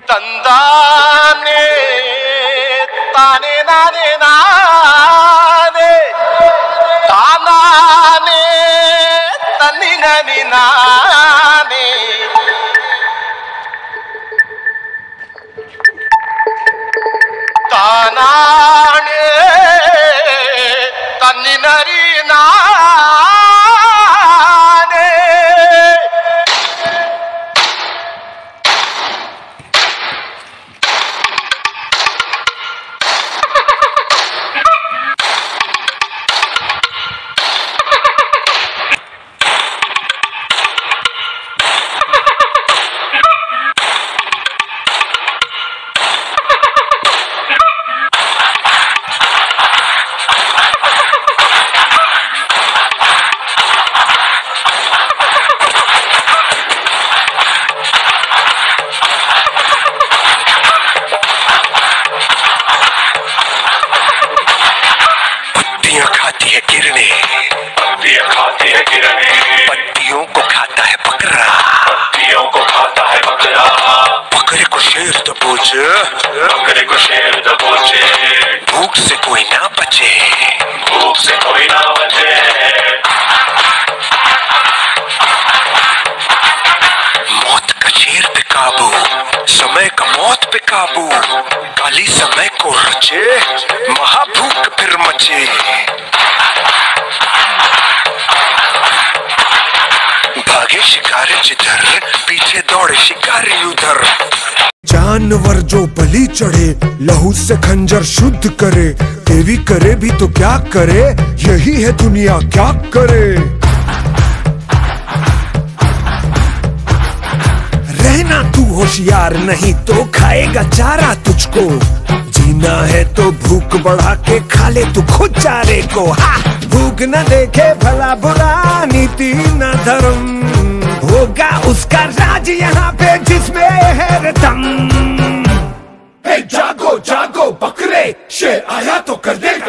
ತಂದಾನೆ ತಾನೆ ನಾನೇ ನಾನೇ ತಾನಾನೆ ತನ್ನಿನನಿ ನಾನೇ ತಾನಾನೆ ತನ್ನಿನರಿ ನಾನೇ पत्तियों को खाता है बकरा, पत्तियों को खाता है बकरा, बकरे को शेर दबोच, बकरे को शेर दबोचे, भूख से कोई ना बचे, भूख से कोई ना बचे। मौत का शेर पे काबू, समय का मौत पे काबू, काली समय को रचे, महाभूख फिर मचे। भागे शिकारी जिधर, पीछे दौड़े शिकारी उधर। जानवर जो बलि चढ़े, लहू से खंजर शुद्ध करे, देवी करे भी तो क्या करे, यही है दुनिया क्या करे। रहना तू होशियार नहीं तो खाएगा चारा तुझको, जीना है तो भूख बढ़ा के खा ले तू खुद चारे को। भूख न देखे भला बुरा, नीति न धर्म, होगा उसका राज यहाँ पे जिसमें है दम। जागो जागो बकरे, शेर आया तो कर देगा